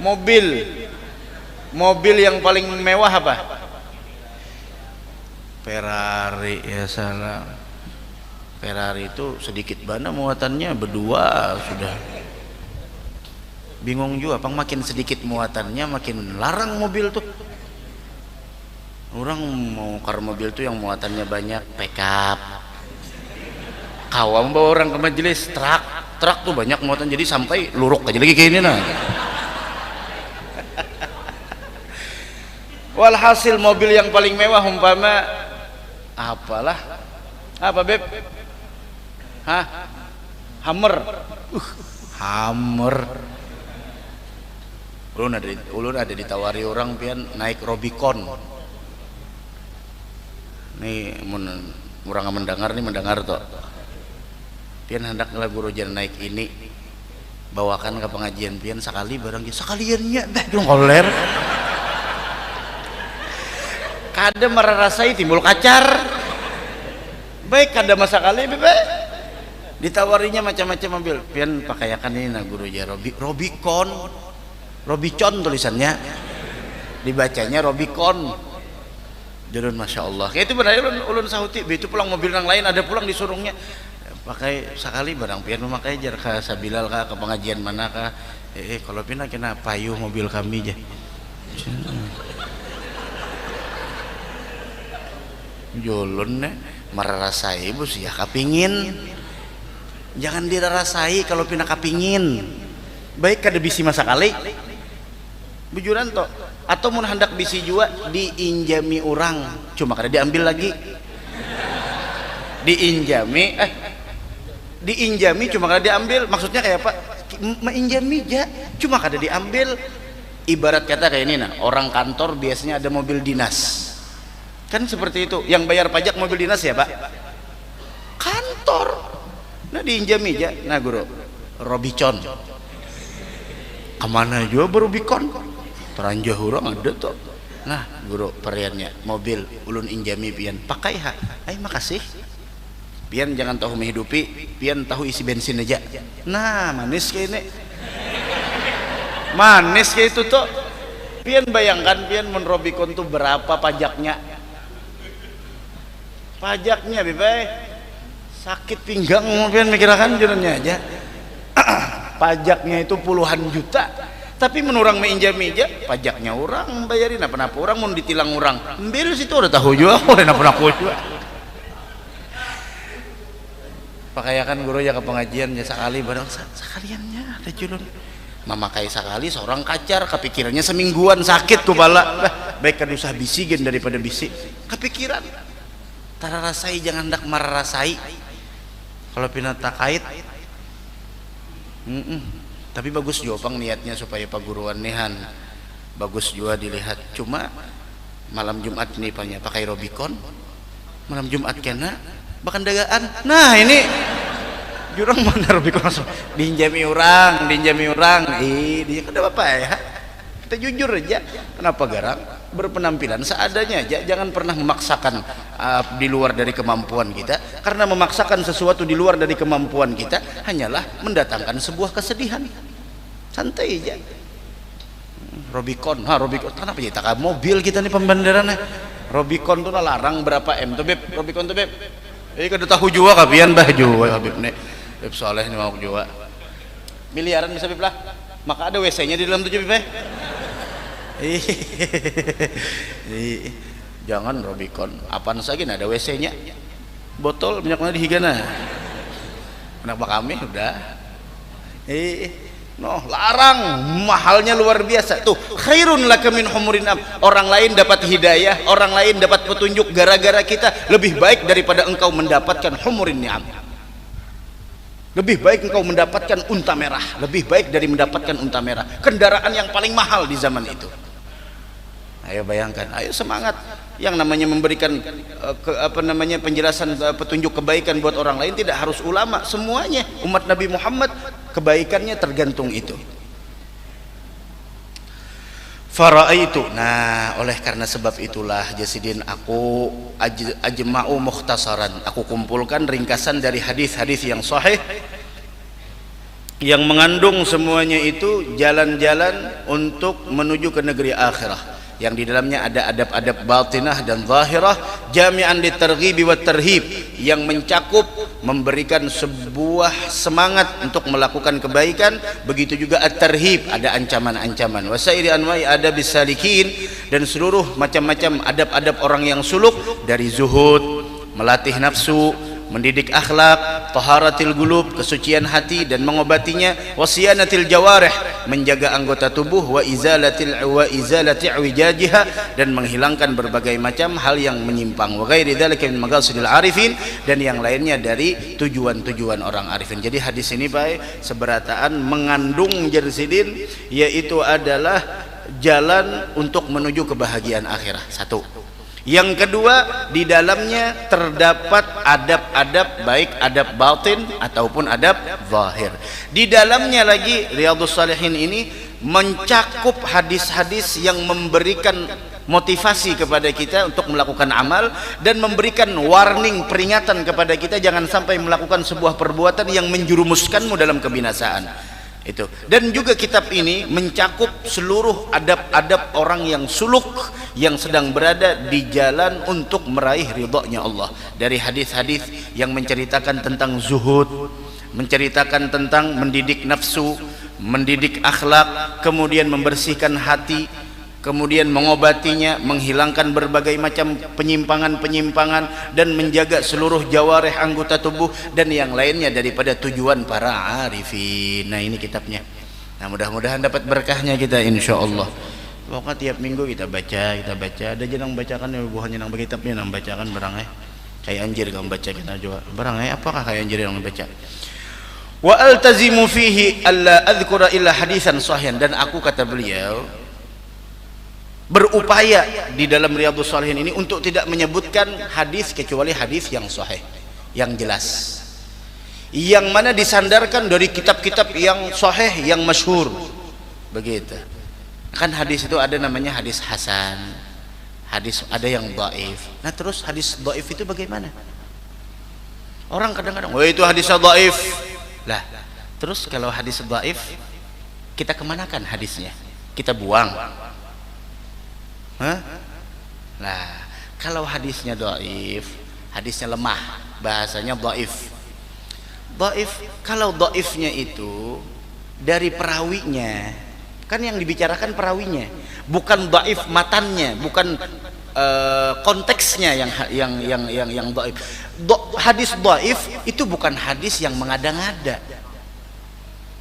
Mobil yang paling mewah apa? Ferrari, ya salah. Ferrari itu sedikit bana muatannya, berdua sudah bingung juga, pang makin sedikit muatannya makin larang mobil tuh. Orang mau kar mobil tuh yang muatannya banyak, pickup. Kawam bawa orang ke majelis, truk tuh banyak muatan, jadi sampai luruk aja lagi kayak ini nah. Walhasil mobil yang paling mewah umpama apalah, apa beb? Hah? Hammer. Hammer. Ulun ada ditawari orang pian naik Rubicon. Nih orang mendengar tuh. Pian hendak lagu rojan naik ini. Bawakan ke pengajian pian sekali barang sekaliannya dah dong koler. Kada merasai timbul kacar. Baik kada masa kali bebe. Ditawarinya macam-macam mobil, pian pakaiakan ini nah guru ya Rubicon tulisannya, dibacanya Rubicon. Jadi masya Allah, kayak itu benar ulun sahuti, itu pulang mobil yang lain ada pulang disuruhnya pakai sekali barang pian memakai jar ka sabilal ka ke pengajian mana ka kalau pian kena payuh mobil kami aja. Jolon merasai bos ya kapingin. Jangan dirasai kalau pina kapingin. Baik kada bisi masa kali. Bujuran toh. Atau mun hendak bisi jua diinjami orang, cuma kada diambil lagi. Diinjami cuma kada diambil. Maksudnya kayak apa? Mainjami aja, cuma kada diambil. Ibarat kata kayak ini nah, orang kantor biasanya ada mobil dinas. Kan seperti itu. Yang bayar pajak mobil dinas ya, Pak? Kantor. Nah diinjami aja, nah guru Rubicon kemana juga Rubicon teranjah orang ada tuh. Nah guru periannya mobil ulun injami pian pakai ha, makasih pian jangan tahu menghidupi, pian tahu isi bensin aja. Nah manis kayak ini, manis kayak itu tuh. Pian bayangkan pian men Rubicon tuh berapa pajaknya bebe. Sakit pinggang mungkin mikirkan jalannya aja. Pajaknya itu puluhan juta, tapi menurang meinjami aja pajaknya orang bayarin apa orang mau ditilang orang ambil situ udah tahu juga oleh apa juga Pakaiakan guru ya ke pengajian ya sekali barang sekaliannya ada julun memakai sekali seorang kacar kepikirannya semingguan sakit kepala baik kan usah bisikin daripada bisik kepikiran tara rasai jangan hendak marah rasai kalau pinata kait tapi bagus juga pang niatnya supaya paguruan nihan bagus juga dilihat cuma malam Jumat ini pakai robikon malam Jumat kena bahkan dagaan nah ini jurang mana robikon langsung dinjami orang dia kan apa ya kita jujur aja kenapa garang berpenampilan seadanya aja jangan pernah memaksakan di luar dari kemampuan kita karena memaksakan sesuatu di luar dari kemampuan kita hanyalah mendatangkan sebuah kesedihan santai aja Robicon kenapa ya tak mobil kita nih pembandarannya Robicon tuh larang berapa M tuh beb Robicon tuh beb kada tahu jua kapian bah jua habib nih beb soleh nih mau jua miliaran bisa beb lah maka ada WC nya di dalam tujuh beb jangan Robicon apaan saja ada WC nya botol minyaknya di higana kenapa kami udah larang mahalnya luar biasa tuh khairun laka min humurin am orang lain dapat hidayah orang lain dapat petunjuk gara-gara kita lebih baik daripada engkau mendapatkan humurin ni'am lebih baik engkau mendapatkan unta merah lebih baik dari mendapatkan unta merah kendaraan yang paling mahal di zaman itu ayo bayangkan ayo semangat yang namanya memberikan penjelasan petunjuk kebaikan buat orang lain tidak harus ulama semuanya umat Nabi Muhammad kebaikannya tergantung itu faraitu nah oleh karena sebab itulah Jasidin aku ajma'u mukhtasaran aku kumpulkan ringkasan dari hadis-hadis yang sahih yang mengandung semuanya itu jalan-jalan untuk menuju ke negeri akhirah yang di dalamnya ada adab-adab batinah dan zahirah jami'an litarghibi wat tarhib yang mencakup memberikan sebuah semangat untuk melakukan kebaikan begitu juga at-tarhib ada ancaman-ancaman wasairi anwa'i adabis salikin dan seluruh macam-macam adab-adab orang yang suluk dari zuhud melatih nafsu mendidik akhlak taharatil gulub kesucian hati dan mengobatinya wasiyanatil jawarih menjaga anggota tubuh wa izalati iwijajiha dan menghilangkan berbagai macam hal yang menyimpang wa ghairi dzalika min maqasidil arifin dan yang lainnya dari tujuan-tujuan orang arifin. Jadi hadis ini baik seberataan mengandung Jasidin yaitu adalah jalan untuk menuju kebahagiaan akhirat satu. Yang kedua di dalamnya terdapat adab-adab baik adab batin ataupun adab zahir. Di dalamnya lagi Riyadhus Shalihin ini mencakup hadis-hadis yang memberikan motivasi kepada kita untuk melakukan amal dan memberikan warning peringatan kepada kita jangan sampai melakukan sebuah perbuatan yang menjerumuskanmu dalam kebinasaan. Itu dan juga kitab ini mencakup seluruh adab-adab orang yang suluk yang sedang berada di jalan untuk meraih ridhonya Allah dari hadis-hadis yang menceritakan tentang zuhud menceritakan tentang mendidik nafsu mendidik akhlak kemudian membersihkan hati kemudian mengobatinya menghilangkan berbagai macam penyimpangan-penyimpangan dan menjaga seluruh jawarih anggota tubuh dan yang lainnya daripada tujuan para arifin. Nah ini kitabnya. Nah mudah-mudahan dapat berkahnya kita insyaallah. Pokoknya tiap minggu kita baca ada jenang bacakan ya buahnya nang kitabnya nang bacakan barang kayak anjir kamu baca kita juga barang apakah kayak anjir yang baca wa altazimu fihi alla adhkura illa hadisan sahihan dan aku kata beliau berupaya di dalam Riyadhus Shalihin ini untuk tidak menyebutkan hadis kecuali hadis yang sahih yang jelas yang mana disandarkan dari kitab-kitab yang sahih yang masyhur begitu kan hadis itu ada namanya hadis hasan hadis ada yang dhaif nah terus hadis dhaif itu bagaimana orang kadang-kadang oh itu hadis dhaif lah terus kalau hadis dhaif kita kemanakan hadisnya kita buang nah kalau hadisnya dhaif hadisnya lemah bahasanya dhaif kalau dhaifnya itu dari perawinya kan yang dibicarakan perawinya bukan dhaif matannya bukan konteksnya yang dhaif. Hadis dhaif itu bukan hadis yang mengada-ngada.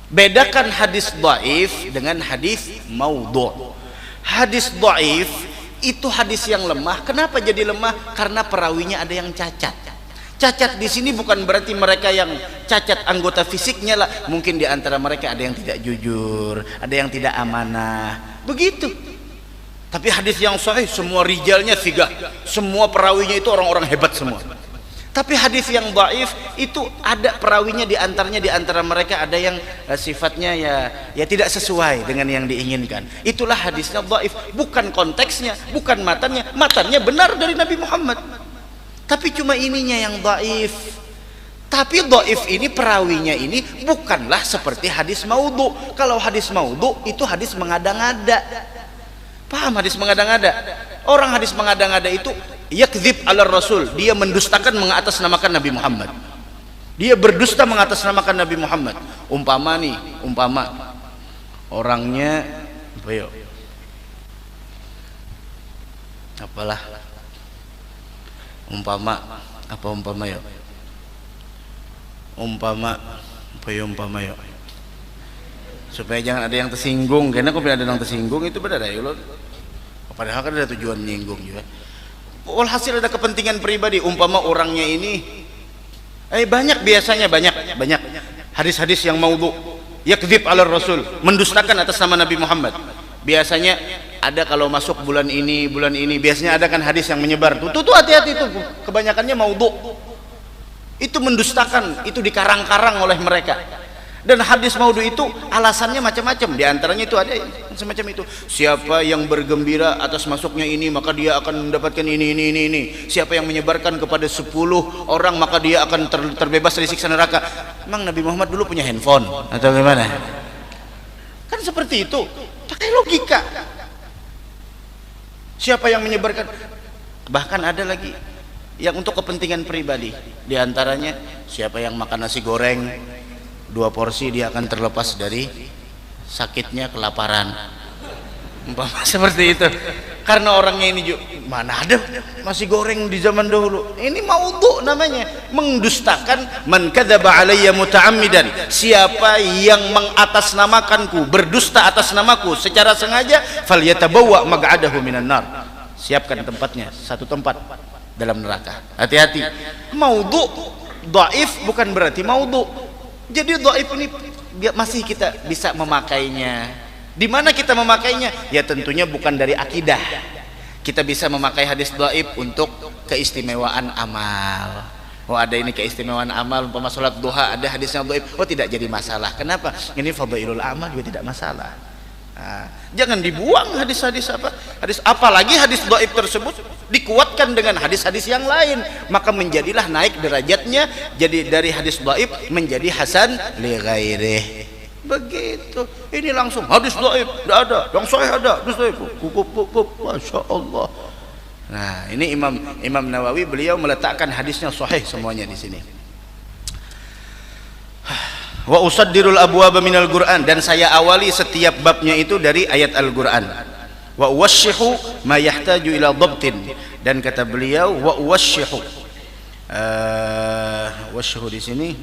Bedakan hadis dhaif dengan hadis maudhu'. Hadis dhaif itu hadis yang lemah. Kenapa jadi lemah? Karena perawinya ada yang cacat. Cacat di sini bukan berarti mereka yang cacat anggota fisiknya lah. Mungkin di antara mereka ada yang tidak jujur, ada yang tidak amanah. Begitu. Tapi hadis yang sahih semua rijalnya thigah, semua perawinya itu orang-orang hebat semua. Tapi hadis yang dhaif itu ada perawinya di antara mereka ada yang sifatnya ya tidak sesuai dengan yang diinginkan. Itulah hadisnya dhaif, bukan konteksnya, bukan matannya. Matannya benar dari Nabi Muhammad. Tapi cuma ininya yang dhaif. Tapi dhaif ini perawinya ini bukanlah seperti hadis maudhu'. Kalau hadis maudhu' itu hadis mengada-ngada. Paham hadis mengada-ngada? Orang hadis mengada-ngada itu yakdzib ala rasul, dia mendustakan mengatasnamakan Nabi Muhammad. Dia berdusta mengatasnamakan Nabi Muhammad. Umpama orangnya apa yuk? Apalah? Umpama yuk? Umpama yuk? Supaya jangan ada yang tersinggung, karena kalau ada yang tersinggung itu benar ya lo. Padahal kan ada tujuan menyinggung juga. Walhasil ada kepentingan pribadi. Umpama orangnya ini biasanya banyak hadis-hadis yang maudhu', yakdzib ala rasul, mendustakan atas nama Nabi Muhammad. Biasanya ada kalau masuk bulan ini biasanya ada kan hadis yang menyebar. Tuh hati-hati itu, kebanyakannya maudhu'. Itu mendustakan, itu dikarang-karang oleh mereka. Dan hadis maudhu' itu alasannya macam-macam. Di antaranya itu ada semacam itu. Siapa yang bergembira atas masuknya ini maka dia akan mendapatkan ini. Siapa yang menyebarkan kepada 10 orang maka dia akan terbebas dari siksa neraka. Emang Nabi Muhammad dulu punya handphone atau gimana? Kan seperti itu. Pakai logika. Siapa yang menyebarkan? Bahkan ada lagi yang untuk kepentingan pribadi. Di antaranya siapa yang makan nasi goreng 2 porsi dia akan terlepas dari sakitnya kelaparan. Umpama seperti itu. Karena orangnya ini juga, mana ada nasi goreng di zaman dahulu. Ini maudhu' namanya, mendustakan. Man kadzaba alayya muta'ammidan, siapa yang mengatasnamakanku, berdusta atas namaku secara sengaja, falyatabawwa maq'adahu minan nar, siapkan tempatnya, satu tempat dalam neraka. Hati-hati. Maudhu' dhaif bukan berarti maudhu'. Jadi dhaif ini masih kita bisa memakainya. Di mana kita memakainya? Ya tentunya bukan dari akidah. Kita bisa memakai hadis dhaif untuk keistimewaan amal. Oh ada ini keistimewaan amal, umpama salat duha ada hadisnya dhaif. Oh tidak jadi masalah. Kenapa? Ini fadhailul amal juga tidak masalah. Nah, jangan dibuang hadis-hadis apalagi hadis dhaif tersebut dikuatkan dengan hadis-hadis yang lain, maka menjadilah naik derajatnya, jadi dari hadis dhaif menjadi hasan li ghairih. Begitu. Ini langsung hadis dhaif tidak ada, yang sahih ada, hadis dhaif. Masya Allah. Nah, ini Imam Nawawi beliau meletakkan hadisnya sahih semuanya di sini. Wa usaddirul abwaba minal Qur'an, dan saya awali setiap babnya itu dari ayat Al-Qur'an. Wa uwashshihu ma yahtaju ila dhabtin, dan kata beliau wa uwashshihu washihu di sini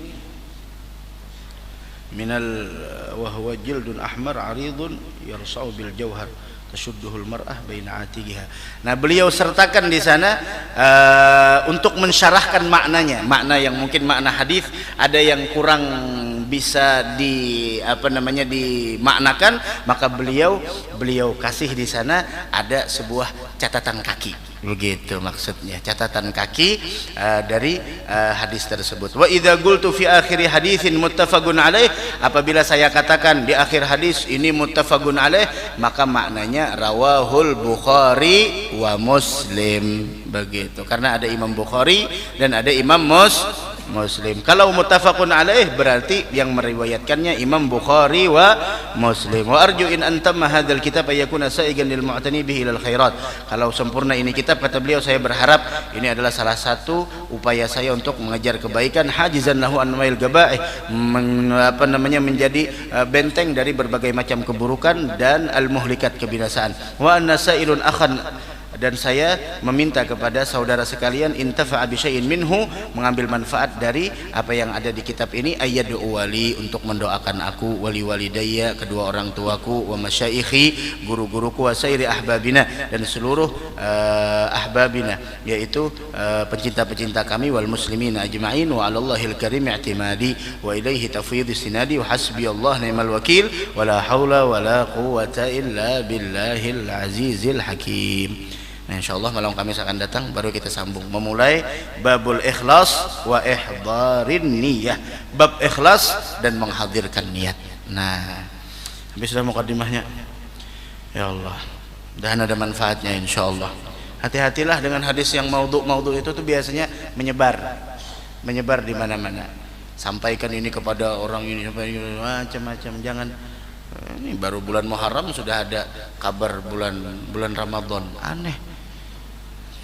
minal wa huwa jildun ahmar aridun yarsa'u bil jawhar tashudduhul mar'ah baina atiqiha. Nah, beliau sertakan di sana untuk mensyarahkan maknanya, makna yang mungkin makna hadis ada yang kurang bisa dimaknakan, maka beliau kasih di sana ada sebuah catatan kaki. Begitu maksudnya, catatan kaki dari hadis tersebut. Wa idza qultu fi akhir haditsin muttafaqun alaih, apabila saya katakan di akhir hadis ini muttafaqun alaih, maka maknanya rawahul Bukhari wa Muslim. Begitu, karena ada Imam Bukhari dan ada Imam Muslim. Kalau muttafaqun alaih berarti yang meriwayatkannya Imam Bukhari wa Muslim. Wa arju in antamma hadzal kitab ayakuna sa'igan lil mu'tani bihi ilal khairat. Kalau sempurna ini kitab, kata beliau, saya berharap ini adalah salah satu upaya saya untuk mengejar kebaikan, hajizan lahu an mail gabaih, menjadi benteng dari berbagai macam keburukan dan al muhlikat kebinasaan. Wa anna sa'ilun akhan dan saya meminta kepada saudara sekalian intafa'a bi syai'in minhu, mengambil manfaat dari apa yang ada di kitab ini, ayyadu wali, untuk mendoakan aku, wali walidayya, kedua orang tuaku, wa masyaikhi, guru-guruku, wa sairi ahbabina, dan seluruh ahbabina, yaitu pecinta-pecinta kami, wal muslimina ajma'in, wa 'alallahil karim i'timadi wa ilaihi tafwidhi sinadi wa hasbiyallah ni'mal wakil wa la haula wa la quwwata illa billahil azizil hakim. Nah, insyaallah malam Kamis akan datang baru kita sambung memulai babul ikhlas wa ihdarin niyah, bab ikhlas dan menghadirkan niat. Nah, habis sudah mukadimahnya. Ya Allah, dan ada manfaatnya insyaallah. Hati-hatilah dengan hadis yang maudhu itu tuh biasanya menyebar di mana-mana. Sampaikan ini kepada orang ini, macam-macam. Jangan, ini baru bulan Muharram sudah ada kabar bulan Ramadan. Aneh.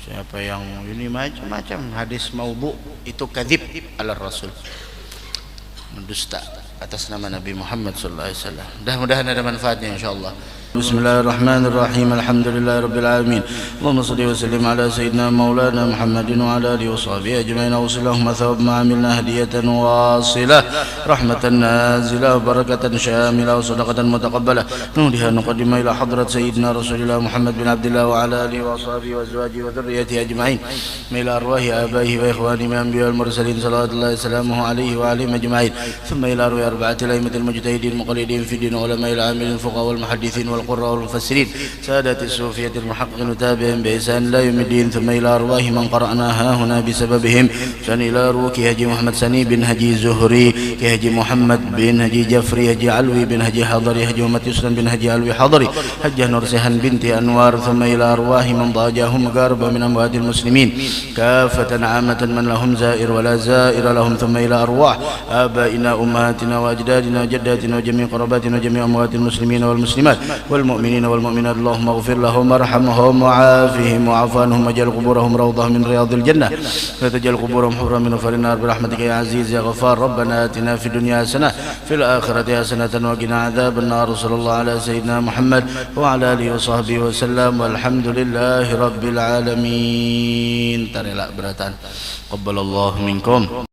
Siapa yang ini macam-macam hadis maudhu itu kadzib ala Rasul, mendusta atas nama Nabi Muhammad sallallahu alaihi wasallam. Mudah-mudahan ada manfaatnya insyaallah. Bismillahirrahmanirrahim. Alhamdulillahirabbil alamin. Allahumma shalli wa sallim ala sayyidina maulana Muhammadin wa ala alihi washabihi ajma'in. Awsilahum thawab ma amilna hadiyatan wasilah, rahmatan nazilah, barakatan syamilah, wa sadaqatan mutaqabbalah. Nudiha nuqaddima ila hadrat sayyidina Rasulillah Muhammad bin Abdullah wa ala alihi wa sahbihi wa azwajihi wa dhurriyyatihi ajma'in. Ila arwahi abaihi wa ikhwani min anbiya wal mursalin sallallahu salamuhu alaihi wa alihi ajma'in. Thumma ila arwahi arba'ati al-a'immatil mujtahidin muqallidin fi din ulama al-amilin fuqaha wal muhaddithin wal القراء والمفسرين سادة الصوفية المحققين وتابعهم بإحسان لا يوم الدين. ثم إلى أرواح من قرأناها هنا بسببهم. ثم إلى روح هجي محمد سني بن هجي زهري، هجي محمد بن هجي جفري، هجي علوي بن هجي حضري، هجي محمد يسلم بن هجي علوي حضري، هجي نورسهن بنت أنوار. ثم إلى أرواح من ضاجاهم مقارب من أموات المسلمين كافة عامة من لهم زائر ولا زائر لهم. ثم إلى أرواح آبائنا أمهاتنا وأجدادنا وجداتنا وجميع قراباتنا وجميع أموات المسلمين والمسلمات والمؤمنين والمؤمنات. اللهم اغفر لهم وارحمهم وعافهم وعف عنهم واجعل قبورهم روضة من رياض الجنة ولا تجعل قبورهم حفرا من حفر النار برحمتك يا عزيز يا غفار. ربنا آتنا في الدنيا حسنة في الآخرة حسنة وقنا عذاب النار. صلى الله على سيدنا محمد وعلى آله وصحبه وسلم والحمد لله رب العالمين. Tarilah beratan. Qabbalallahu minkum.